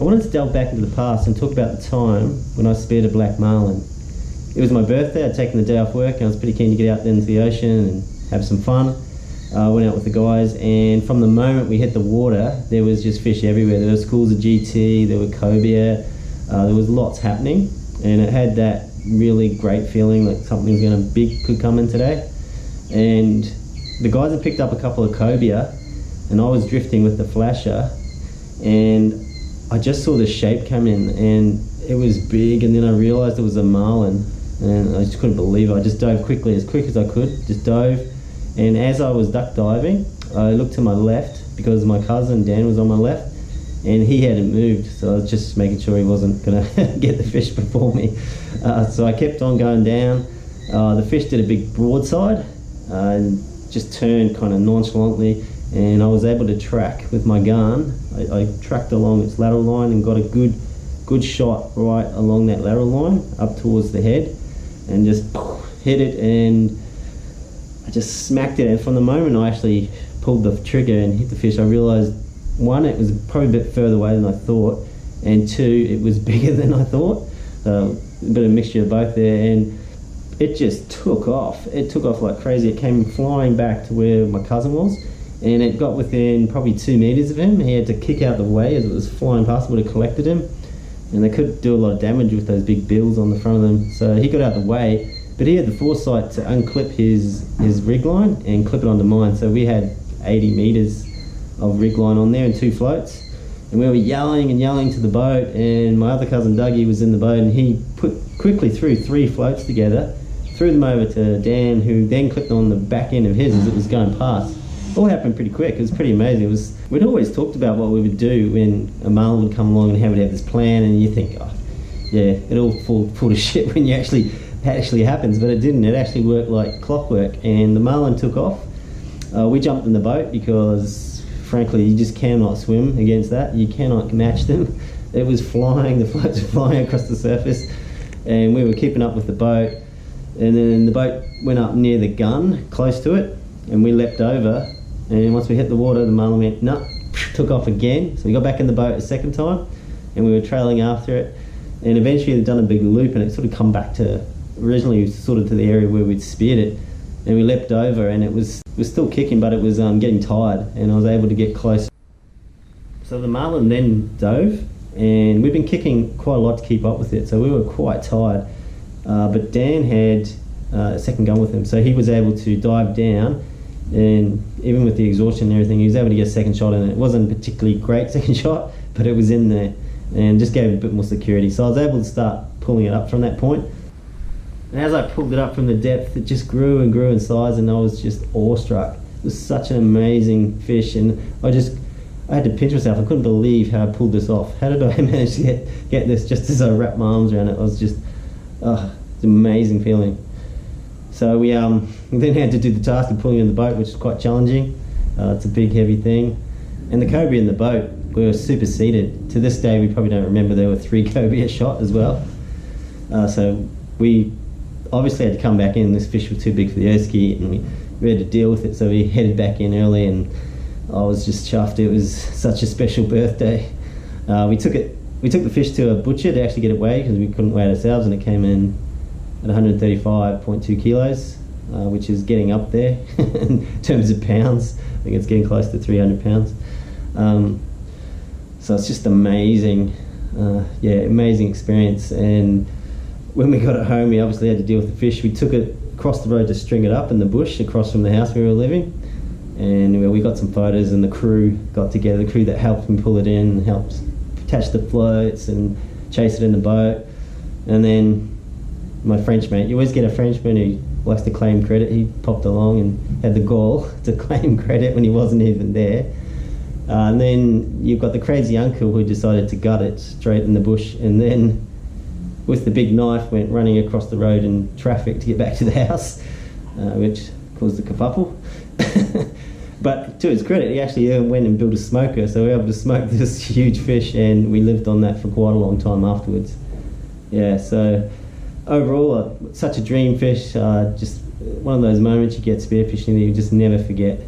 I wanted to delve back into the past and talk about the time when I speared a black marlin. It was my birthday. I'd taken the day off work and I was pretty keen to get out there into the ocean and have some fun. I went out with the guys, and from the moment we hit the water, there was just fish everywhere. There were schools of GT, there were cobia, there was lots happening, and it had that really great feeling like something's big could come in today. And the guys had picked up a couple of cobia, and I was drifting with the flasher, and I just saw the shape come in, and it was big, and then I realised it was a marlin, and I just couldn't believe it. I just dove quick as I could, just dove. And as I was duck diving, I looked to my left because my cousin Dan was on my left, and he hadn't moved, so I was just making sure he wasn't going to get the fish before me. So I kept on going down. The fish did a big broadside and just turned kind of nonchalantly, and I was able to track with my gun. I tracked along its lateral line and got a good shot right along that lateral line up towards the head, and just hit it, and I just smacked it. And from the moment I actually pulled the trigger and hit the fish, I realised, one, it was probably a bit further away than I thought, and two, it was bigger than I thought. A bit of a mixture of both there, and it just took off. It took off like crazy. It came flying back to where my cousin was, and it got within probably 2 meters of him. He had to kick out the way as it was flying past. Would have collected him, and they could do a lot of damage with those big bills on the front of them. So he got out of the way, but he had the foresight to unclip his rig line and clip it onto mine. So we had 80 meters of rig line on there and 2 floats, and we were yelling and yelling to the boat, and my other cousin Dougie was in the boat, and he quickly threw 3 floats together, threw them over to Dan, who then clipped on the back end of his as it was going past. It all happened pretty quick. It was pretty amazing. We'd always talked about what we would do when a marlin would come along and how we'd have this plan, and you think, oh yeah, it all fall to shit when you actually happens, but it didn't. It actually worked like clockwork, and the marlin took off. We jumped in the boat because frankly you just cannot swim against that. You cannot match them. It was flying, the floats were flying across the surface, and we were keeping up with the boat, and then the boat went up near the gun, close to it, and we leapt over, and once we hit the water, the marlin went nut, took off again. So we got back in the boat a second time, and we were trailing after it, and eventually it done a big loop, and it sort of come back to originally sort of to the area where we'd speared it, and we leapt over, and it was still kicking, but it was getting tired, and I was able to get close. So the marlin then dove, and we've been kicking quite a lot to keep up with it, so we were quite tired, but Dan had a second gun with him, so he was able to dive down, and even with the exhaustion and everything, he was able to get a second shot in it. It wasn't a particularly great second shot, but it was in there and just gave it a bit more security, so I was able to start pulling it up from that point. And as I pulled it up from the depth, it just grew and grew in size, and I was just awestruck. It was such an amazing fish, and I had to pinch myself. I couldn't believe how I pulled this off. How did I manage to get this just as I wrapped my arms around it? It was just, it's an amazing feeling. So we then had to do the task of pulling in the boat, which is quite challenging. It's a big, heavy thing. And the cobia in the boat were superseded. To this day, we probably don't remember there were 3 cobia shot as well. So we obviously had to come back in. This fish was too big for the Oski, and we had to deal with it, so we headed back in early, and I was just chuffed. It was such a special birthday. We took the fish to a butcher to actually get it weighed, because we couldn't weigh it ourselves, and it came in at 135.2 kilos, which is getting up there in terms of pounds. I think it's getting close to 300 pounds. So it's just amazing, amazing experience. And when we got it home, we obviously had to deal with the fish. We took it across the road to string it up in the bush across from the house we were living, and we got some photos, and the crew got together, the crew that helped me pull it in and helped attach the floats and chase it in the boat. And then my French mate, you always get a Frenchman who likes to claim credit. He popped along and had the gall to claim credit when he wasn't even there. And then you've got the crazy uncle who decided to gut it straight in the bush, and then with the big knife went running across the road in traffic to get back to the house, which caused a kerfuffle. But to his credit, he actually went and built a smoker, so we were able to smoke this huge fish, and we lived on that for quite a long time afterwards. Yeah, so overall, such a dream fish, just one of those moments you get spearfishing that you just never forget.